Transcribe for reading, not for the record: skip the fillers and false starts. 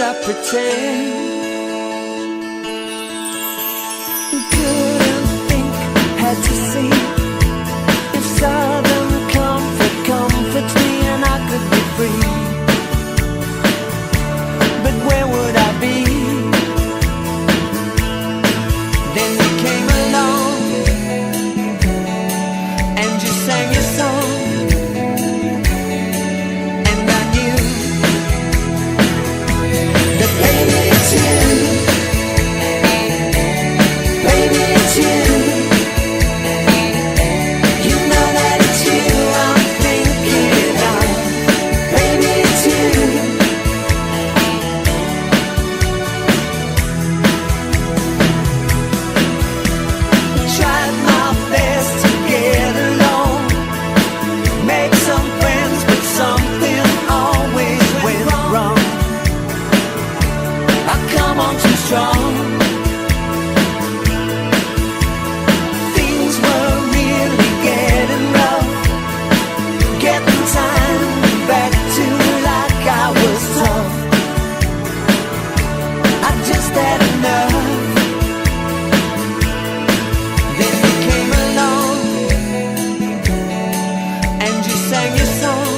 I pretend? Couldn't think, had to see if southern comfort comforts me and I could be free. But where would I be? Then you came along and you sang your song, and I knew that baby it's you, baby it's you. You know that it's you I'm thinking of, baby it's you. Tried my best to get along, make some friends, but something always went wrong. I come on too strong. Things were really getting rough, getting time back to like I was tough. I just had enough. Then you came along and you sang your song.